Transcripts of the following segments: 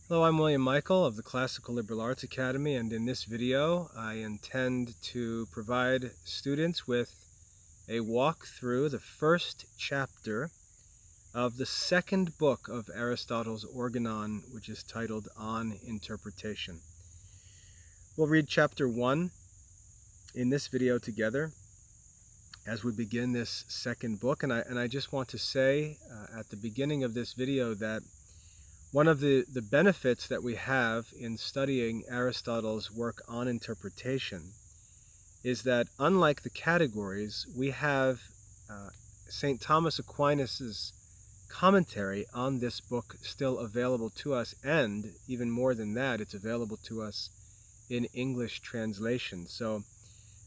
Hello, I'm William Michael of the Classical Liberal Arts Academy, and in this video I intend to provide students with a walk through the first chapter of the second book of Aristotle's Organon, which is titled On Interpretation. We'll read chapter 1 in this video together as we begin this second book, and I just want to say at the beginning of this video that one of the benefits that we have in studying Aristotle's work on interpretation is that, unlike the categories, we have St. Thomas Aquinas's commentary on this book still available to us, and even more than that, it's available to us in English translation. So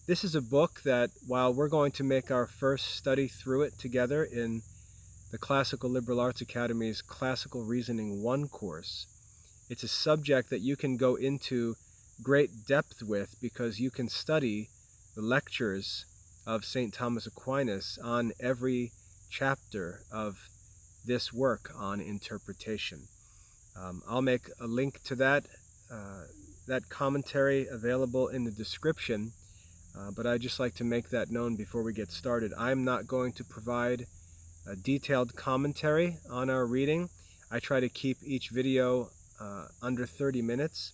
this is a book that, while we're going to make our first study through it together in the Classical Liberal Arts Academy's Classical Reasoning 1 course, it's a subject that you can go into great depth with because you can study the lectures of St. Thomas Aquinas on every chapter of this work on interpretation. I'll make a link to that commentary available in the description, but I'd just like to make that known before we get started. I'm not going to provide a detailed commentary on our reading. I try to keep each video under 30 minutes,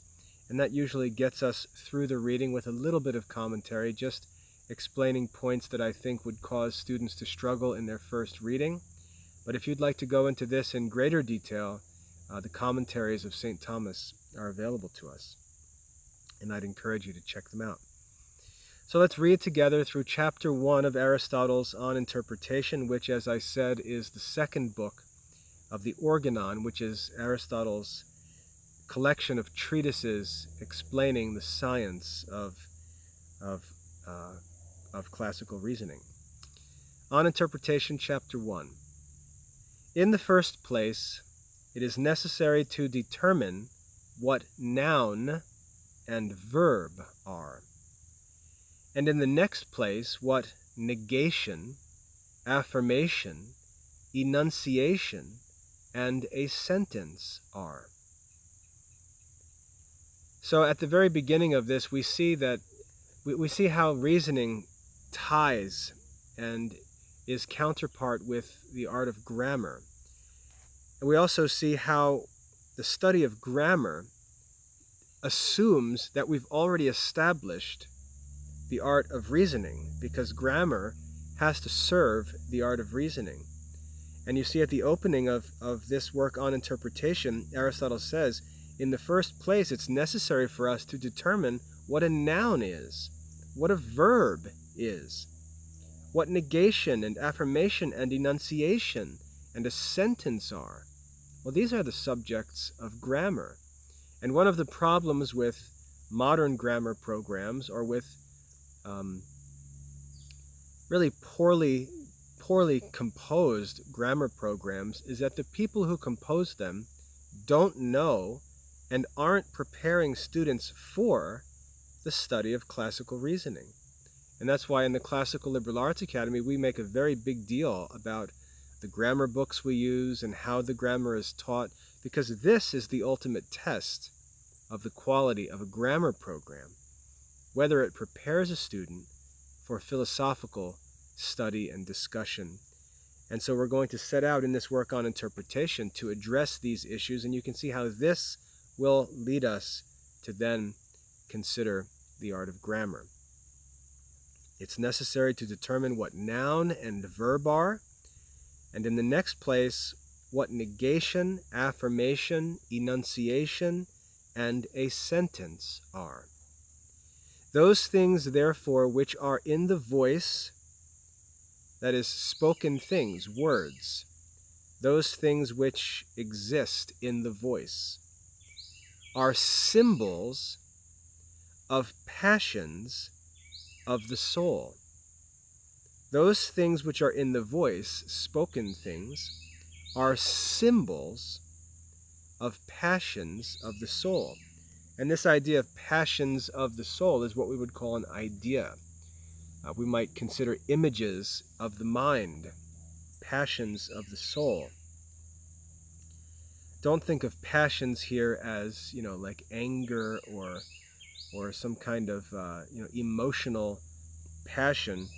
and that usually gets us through the reading with a little bit of commentary, just explaining points that I think would cause students to struggle in their first reading. But if you'd like to go into this in greater detail, the commentaries of St. Thomas are available to us, and I'd encourage you to check them out. So let's read together through chapter 1 of Aristotle's On Interpretation, which, as I said, is the second book of the Organon, which is Aristotle's collection of treatises explaining the science of classical reasoning. On Interpretation, chapter 1. In the first place, it is necessary to determine what noun and verb are, and in the next place, what negation, affirmation, enunciation, and a sentence are. So at the very beginning of this, we see that we see how reasoning ties and is counterpart with the art of grammar. And we also see how the study of grammar assumes that we've already established the art of reasoning, because grammar has to serve the art of reasoning. And you see at the opening of this work on interpretation, Aristotle says, in the first place, it's necessary for us to determine what a noun is, what a verb is, what negation and affirmation and enunciation and a sentence are. Well, these are the subjects of grammar. And one of the problems with modern grammar programs, or with really poorly composed grammar programs, is that the people who compose them don't know and aren't preparing students for the study of classical reasoning. And that's why in the Classical Liberal Arts Academy we make a very big deal about the grammar books we use and how the grammar is taught, because this is the ultimate test of the quality of a grammar program, whether it prepares a student for philosophical study and discussion. And so we're going to set out in this work on interpretation to address these issues, and you can see how this will lead us to then consider the art of grammar. It's necessary to determine what noun and verb are, and in the next place, what negation, affirmation, enunciation, and a sentence are. Those things, therefore, which are in the voice, that is, spoken things, words, those things which exist in the voice, are symbols of passions of the soul. Those things which are in the voice, spoken things, are symbols of passions of the soul. And this idea of passions of the soul is what we would call an idea. We might consider images of the mind, passions of the soul. don't think of passions here as, like anger or some kind of, emotional passion.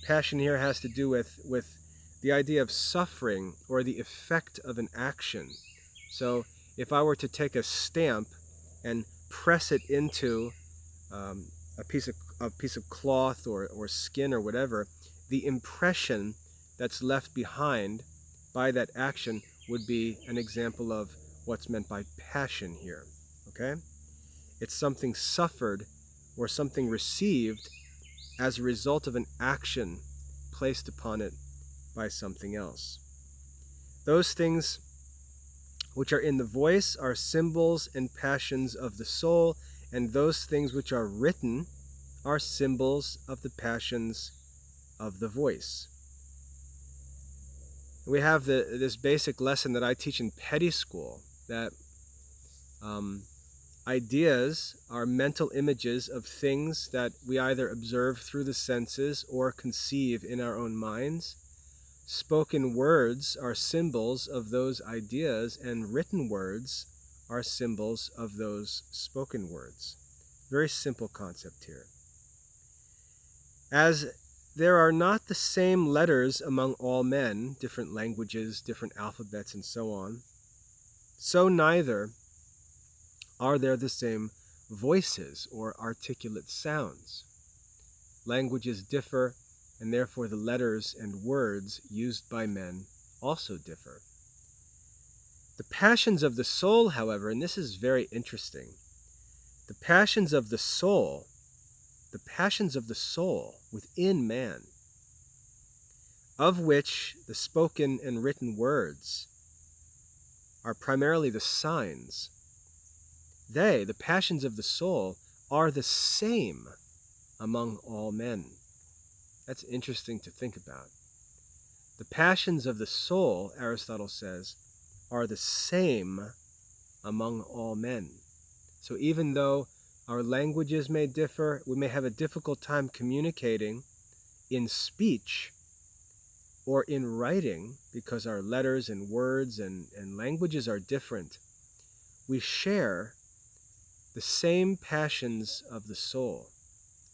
Passion here has to do with the idea of suffering or the effect of an action. So if I were to take a stamp and press it into um, a piece of cloth or skin or whatever, the impression that's left behind by that action would be an example of what's meant by passion here. Okay? It's something suffered or something received as a result of an action placed upon it by something else. Those things which are in the voice are symbols and passions of the soul, and those things which are written are symbols of the passions of the voice. We have this basic lesson that I teach in petty school, that ideas are mental images of things that we either observe through the senses or conceive in our own minds. Spoken words are symbols of those ideas, and written words are symbols of those spoken words. Very simple concept here. As there are not the same letters among all men, different languages, different alphabets, and so on, so neither are there the same voices or articulate sounds. Languages differ, and therefore the letters and words used by men also differ. The passions of the soul, however, and this is very interesting, the passions of the soul within man, of which the spoken and written words are primarily the signs, the passions of the soul, are the same among all men. That's interesting to think about. The passions of the soul, Aristotle says, are the same among all men. So even though our languages may differ, we may have a difficult time communicating in speech or in writing because our letters and words and languages are different, we share the same passions of the soul.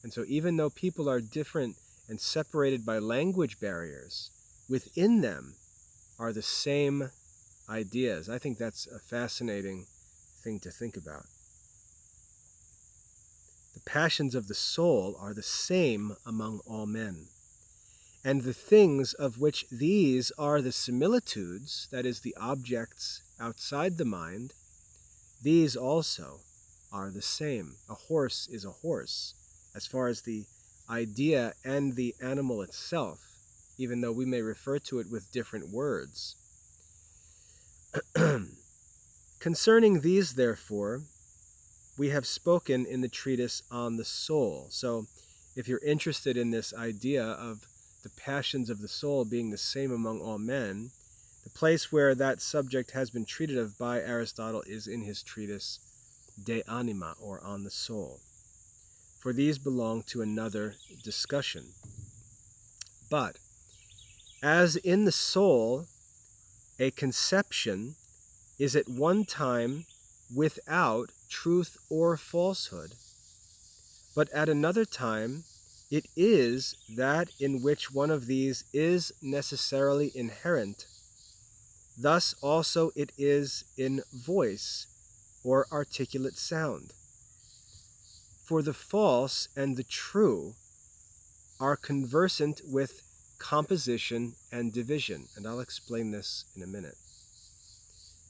And so even though people are different and separated by language barriers, within them are the same ideas. I think that's a fascinating thing to think about. The passions of the soul are the same among all men. And the things of which these are the similitudes, that is, the objects outside the mind, these also are the same. A horse is a horse, as far as the idea and the animal itself, even though we may refer to it with different words. Concerning these, therefore, we have spoken in the treatise on the soul. So if you're interested in this idea of the passions of the soul being the same among all men, the place where that subject has been treated of by Aristotle is in his treatise De Anima, or On the Soul. For these belong to another discussion. But as in the soul, a conception is at one time without truth or falsehood, but at another time it is that in which one of these is necessarily inherent. Thus also it is in voice or articulate sound. For the false and the true are conversant with composition and division, and I'll explain this in a minute.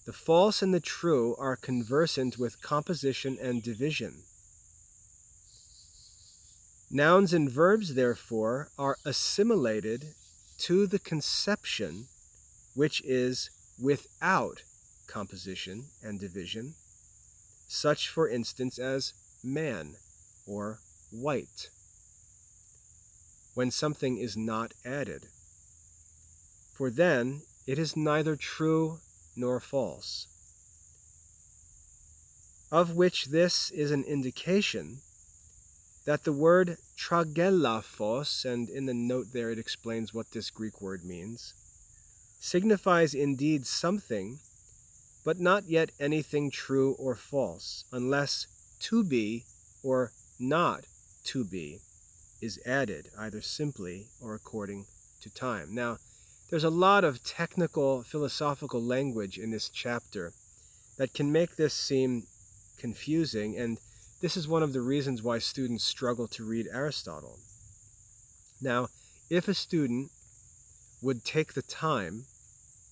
The false and the true are conversant with composition and division. Nouns and verbs, therefore, are assimilated to the conception which is without composition and division, such, for instance, as man or white, when something is not added. For then it is neither true nor false. Of which this is an indication that the word tragelaphos, and in the note there it explains what this Greek word means, signifies indeed something but not yet anything true or false, unless to be or not to be is added, either simply or according to time. Now, there's a lot of technical philosophical language in this chapter that can make this seem confusing, and this is one of the reasons why students struggle to read Aristotle. Now, if a student would take the time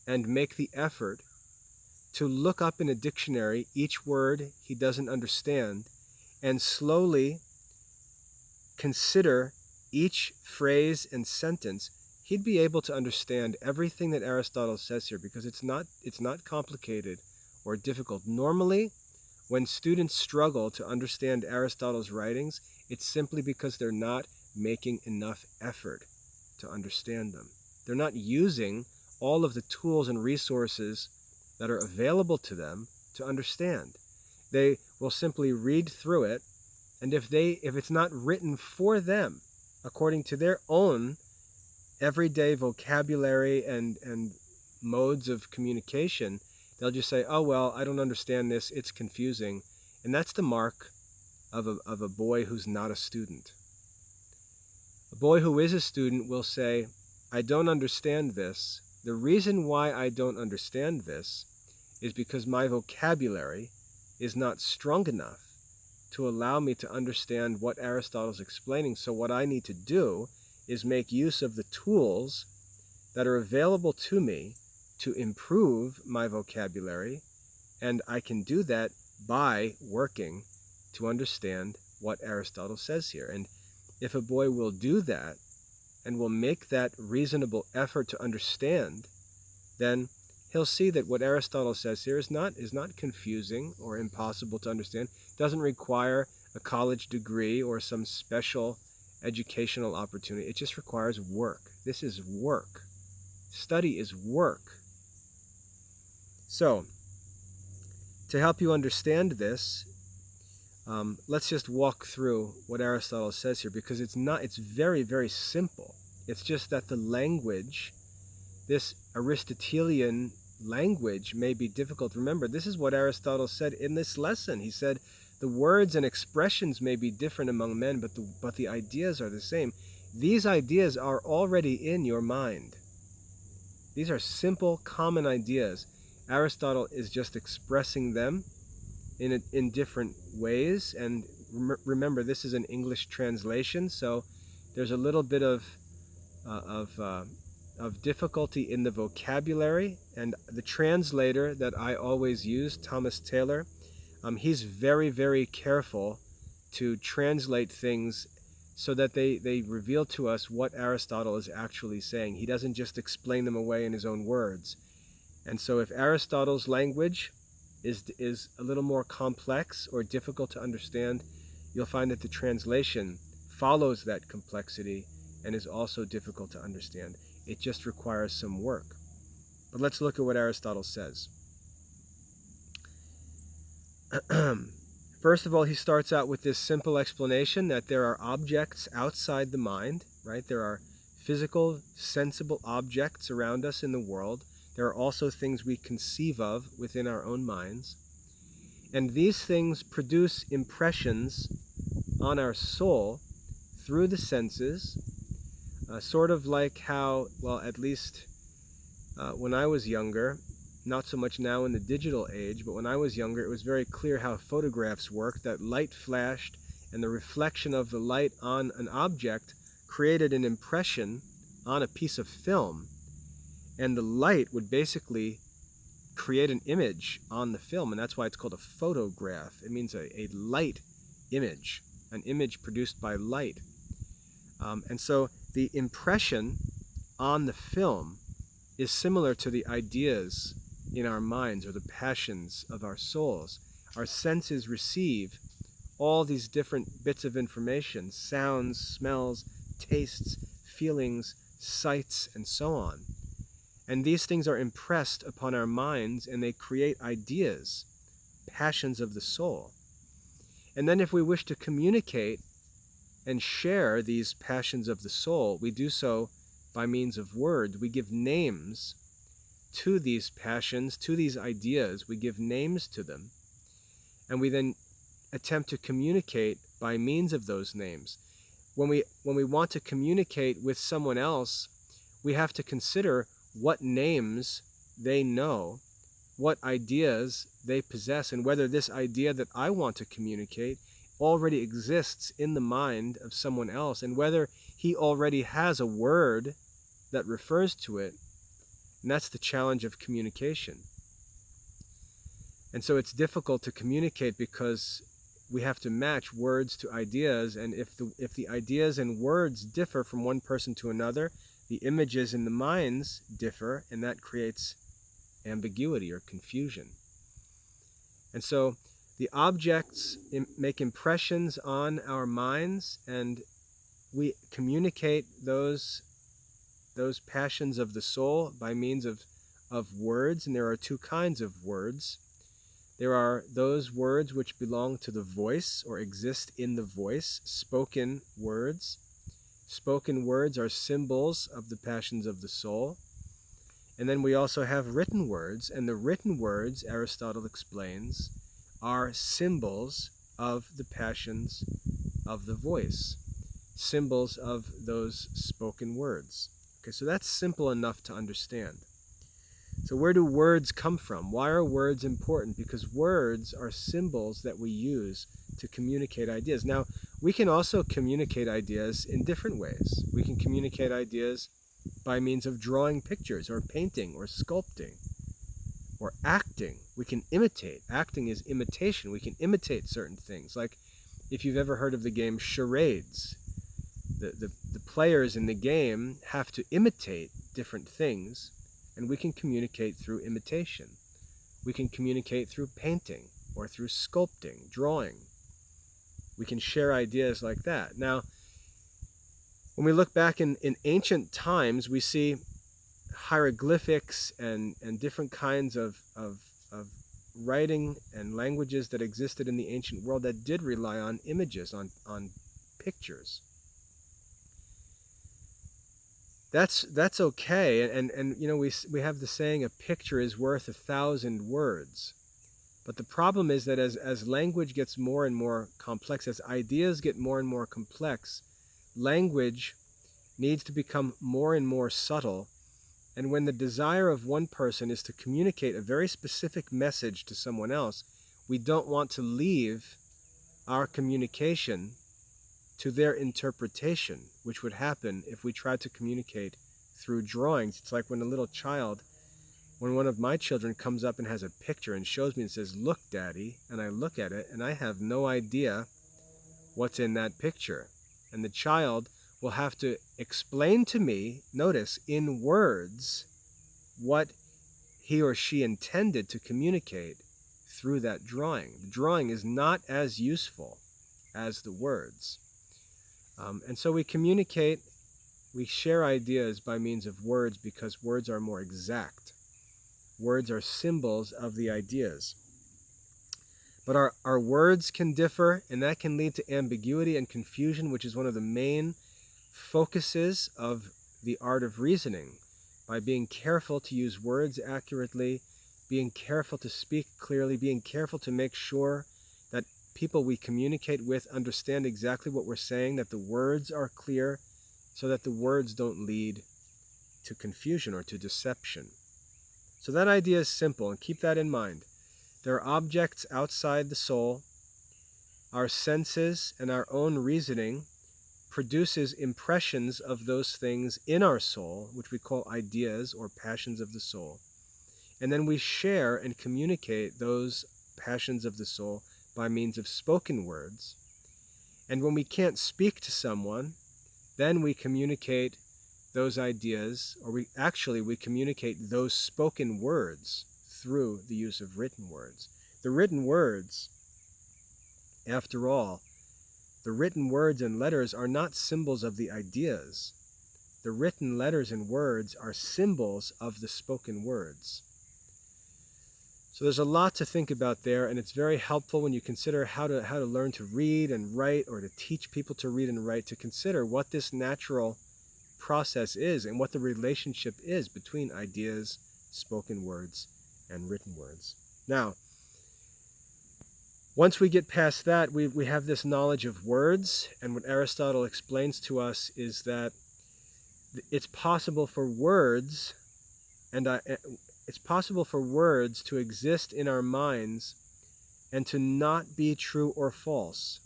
and make the effort to look up in a dictionary each word he doesn't understand and slowly consider each phrase and sentence, he'd be able to understand everything that Aristotle says here, because it's not complicated or difficult. Normally, when students struggle to understand Aristotle's writings, it's simply because they're not making enough effort to understand them. They're not using all of the tools and resources that are available to them to understand. They will simply read through it, and if it's not written for them according to their own everyday vocabulary and modes of communication, they'll just say, oh, well, I don't understand this, it's confusing. And that's the mark of a boy who's not a student. A boy who is a student will say, I don't understand this. The reason why I don't understand this is because my vocabulary is not strong enough to allow me to understand what Aristotle's explaining. So what I need to do is make use of the tools that are available to me to improve my vocabulary, and I can do that by working to understand what Aristotle says here. And if a boy will do that and will make that reasonable effort to understand, then he'll see that what Aristotle says here is not confusing or impossible to understand. It doesn't require a college degree or some special educational opportunity. It just requires work. This is work. Study is work. So, to help you understand this, let's just walk through what Aristotle says here, because it's very, very simple. It's just that the language, this Aristotelian language, may be difficult. Remember, this is what Aristotle said in this lesson. He said the words and expressions may be different among men, but the ideas are the same. These ideas are already in your mind. These are simple, common ideas. Aristotle is just expressing them in different ways. And remember, this is an English translation, so there's a little bit of difficulty in the vocabulary. And the translator that I always use, Thomas Taylor, he's very, very careful to translate things so that they reveal to us what Aristotle is actually saying. He doesn't just explain them away in his own words. And so if Aristotle's language is a little more complex or difficult to understand, you'll find that the translation follows that complexity and is also difficult to understand. It just requires some work. But let's look at what Aristotle says. First of all, he starts out with this simple explanation that there are objects outside the mind, right? There are physical, sensible objects around us in the world. There are also things we conceive of within our own minds. And these things produce impressions on our soul through the senses, sort of like how, well, at least when I was younger, not so much now in the digital age, but when I was younger, it was very clear how photographs worked, that light flashed, and the reflection of the light on an object created an impression on a piece of film. And the light would basically create an image on the film, and that's why it's called a photograph. It means a light image, an image produced by light. And so the impression on the film is similar to the ideas in our minds or the passions of our souls. Our senses receive all these different bits of information, sounds, smells, tastes, feelings, sights, and so on. And these things are impressed upon our minds, and they create ideas, passions of the soul. And then if we wish to communicate and share these passions of the soul, we do so by means of words. We give names to these passions, to these ideas. We give names to them, and we then attempt to communicate by means of those names. When we want to communicate with someone else, we have to consider what names they know, what ideas they possess, and whether this idea that I want to communicate already exists in the mind of someone else, and whether he already has a word that refers to it. And that's the challenge of communication. And so it's difficult to communicate because we have to match words to ideas, and if the ideas and words differ from one person to another, the images in the minds differ, and that creates ambiguity or confusion. And so the objects make impressions on our minds, and we communicate those passions of the soul by means of words. And there are two kinds of words. There are those words which belong to the voice or exist in the voice, spoken words. Spoken words are symbols of the passions of the soul. And then we also have written words, and the written words, Aristotle explains, are symbols of the passions of the voice, symbols of those spoken words. Okay, so that's simple enough to understand. So where do words come from? Why are words important? Because words are symbols that we use to communicate ideas. Now, we can also communicate ideas in different ways. We can communicate ideas by means of drawing pictures or painting or sculpting or acting. We can imitate. Acting is imitation. We can imitate certain things. Like if you've ever heard of the game charades, the players in the game have to imitate different things, and we can communicate through imitation. We can communicate through painting or through sculpting, drawing. We can share ideas like that. Now, when we look back in ancient times, we see hieroglyphics and different kinds of writing and languages that existed in the ancient world that did rely on images, on pictures. That's okay, and you know, we have the saying, a picture is worth 1,000 words. But the problem is that as language gets more and more complex, as ideas get more and more complex, language needs to become more and more subtle. And when the desire of one person is to communicate a very specific message to someone else, we don't want to leave our communication to their interpretation, which would happen if we tried to communicate through drawings. It's like when a little child, when one of my children comes up and has a picture and shows me and says, "Look, Daddy," and I look at it and I have no idea what's in that picture. And the child will have to explain to me, notice, in words, what he or she intended to communicate through that drawing. The drawing is not as useful as the words. And so we communicate, we share ideas by means of words because words are more exact. Words are symbols of the ideas. But our words can differ, and that can lead to ambiguity and confusion, which is one of the main focuses of the art of reasoning. By being careful to use words accurately, being careful to speak clearly, being careful to make sure that people we communicate with understand exactly what we're saying, that the words are clear, so that the words don't lead to confusion or to deception. So that idea is simple, and keep that in mind. There are objects outside the soul. Our senses and our own reasoning produces impressions of those things in our soul, which we call ideas or passions of the soul. And then we share and communicate those passions of the soul by means of spoken words. And when we can't speak to someone, then we communicate those ideas, or we communicate those spoken words through the use of written words. The written words, after all, the written words and letters are not symbols of the ideas. The written letters and words are symbols of the spoken words. So there's a lot to think about there, and it's very helpful when you consider how to learn to read and write, or to teach people to read and write, to consider what this natural process is and what the relationship is between ideas, spoken words and written words. Now, once we get past that, we have this knowledge of words, and what Aristotle explains to us is that it's possible for words, it's possible for words to exist in our minds and to not be true or false.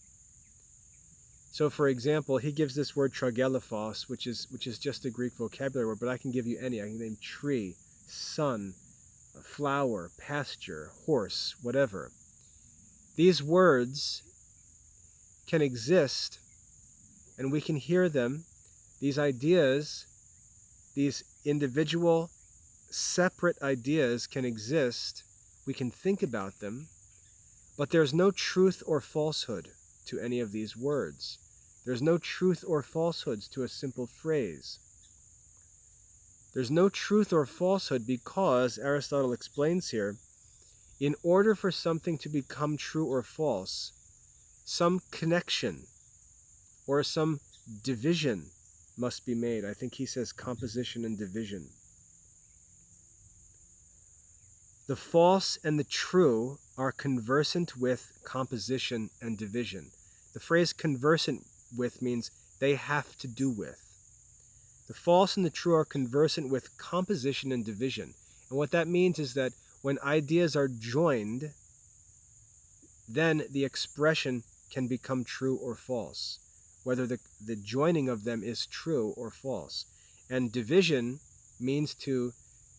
So, for example, he gives this word tragelaphos, which is just a Greek vocabulary word, but I can give you any. I can name tree, sun, flower, pasture, horse, whatever. These words can exist, and we can hear them. These ideas, these individual, separate ideas can exist. We can think about them, but there's no truth or falsehood to any of these words. There's no truth or falsehoods to a simple phrase. There's no truth or falsehood because, Aristotle explains here, in order for something to become true or false, some connection or some division must be made. I think he says composition and division. The false and the true are conversant with composition and division. The phrase conversant with means they have to do with. The false and the true are conversant with composition and division. And what that means is that when ideas are joined, then the expression can become true or false, whether the joining of them is true or false. And division means to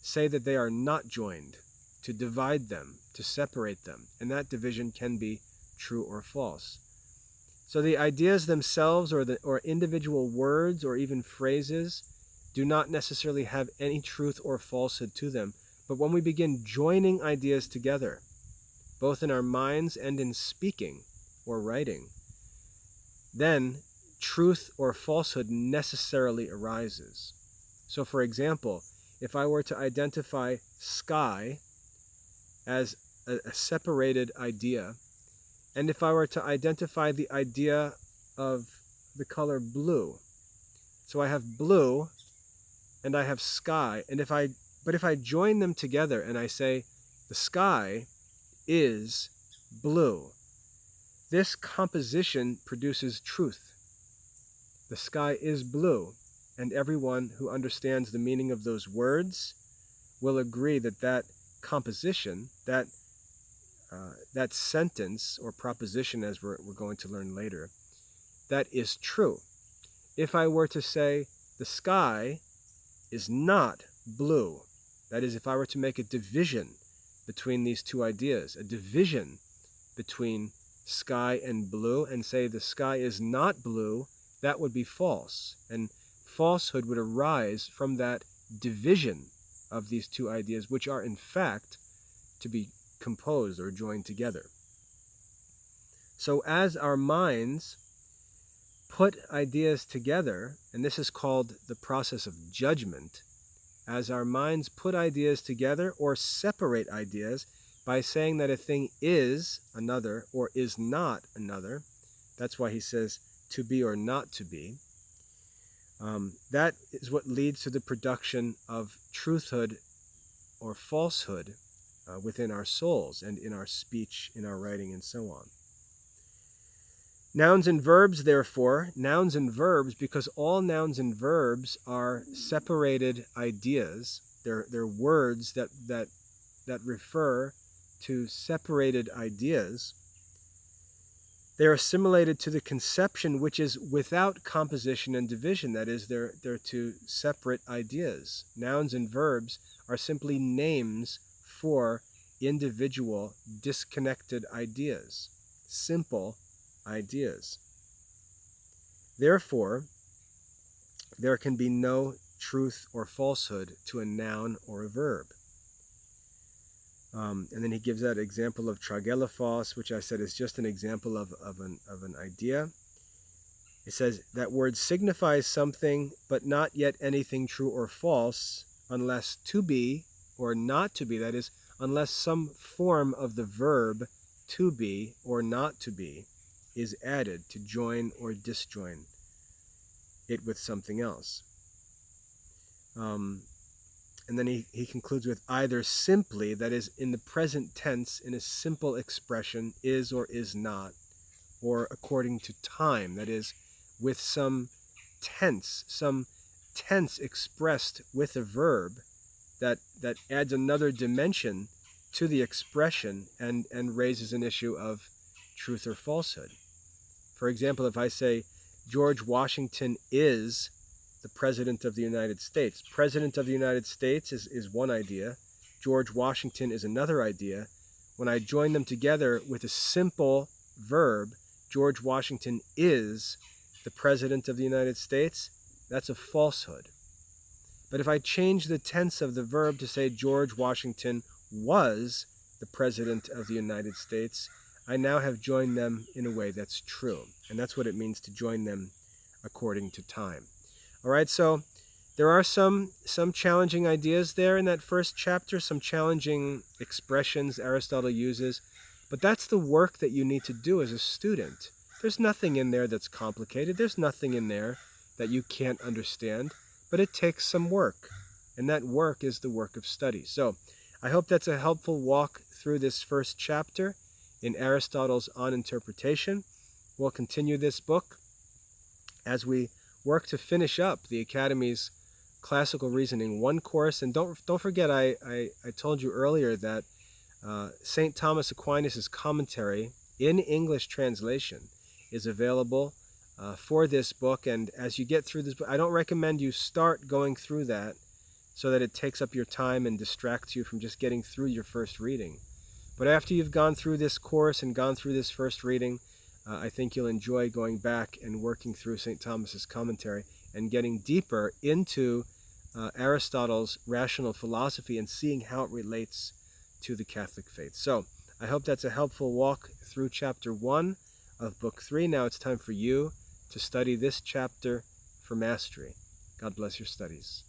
say that they are not joined, to divide them, to separate them, and that division can be true or false. So the ideas themselves or individual words or even phrases do not necessarily have any truth or falsehood to them. But when we begin joining ideas together, both in our minds and in speaking or writing, then truth or falsehood necessarily arises. So for example, if I were to identify sky as a separated idea, and if I were to identify the idea of the color blue, so I have blue and I have sky, but if I join them together and I say the sky is blue, this composition produces truth. The sky is blue, and everyone who understands the meaning of those words will agree that that composition, that sentence or proposition, as we're going to learn later, that is true. If I were to say the sky is not blue, that is, if I were to make a division between these two ideas, a division between sky and blue, and say the sky is not blue, that would be false. And falsehood would arise from that division of these two ideas, which are in fact to be composed or joined together. So as our minds put ideas together, and this is called the process of judgment, as our minds put ideas together or separate ideas by saying that a thing is another or is not another, that's why he says to be or not to be, that is what leads to the production of truthhood or falsehood within our souls and in our speech, in our writing, and so on. Nouns and verbs, therefore, nouns and verbs, because all nouns and verbs are separated ideas. They're words that refer to separated ideas. They are assimilated to the conception which is without composition and division. That is, they're two separate ideas. Nouns and verbs are simply names for individual disconnected ideas, simple ideas. Therefore, there can be no truth or falsehood to a noun or a verb. And then he gives that example of tragelaphos, which I said is just an example of an idea. It says that word signifies something, but not yet anything true or false, unless to be or not to be, that is, unless some form of the verb to be or not to be is added to join or disjoin it with something else. And then he concludes with either simply, that is, in the present tense, in a simple expression, is or is not, or according to time, that is, with some tense expressed with a verb that adds another dimension to the expression and raises an issue of truth or falsehood. For example, if I say George Washington is the President of the United States, President of the United States is one idea, George Washington is another idea. When I join them together with a simple verb, George Washington is the President of the United States, that's a falsehood. But if I change the tense of the verb to say George Washington was the President of the United States, I now have joined them in a way that's true. And that's what it means to join them according to time. All right, so there are some challenging ideas there in that first chapter, some challenging expressions Aristotle uses, but that's the work that you need to do as a student. There's nothing in there that's complicated. There's nothing in there that you can't understand, but it takes some work, and that work is the work of study. So I hope that's a helpful walk through this first chapter in Aristotle's On Interpretation. We'll continue this book as we work to finish up the Academy's Classical Reasoning 1 course. And don't forget, I told you earlier that St. Thomas Aquinas' commentary in English translation is available for this book. And as you get through this book, I don't recommend you start going through that so that it takes up your time and distracts you from just getting through your first reading. But after you've gone through this course and gone through this first reading, I think you'll enjoy going back and working through St. Thomas's commentary and getting deeper into Aristotle's rational philosophy and seeing how it relates to the Catholic faith. So I hope that's a helpful walk through chapter 1 of book 3. Now it's time for you to study this chapter for mastery. God bless your studies.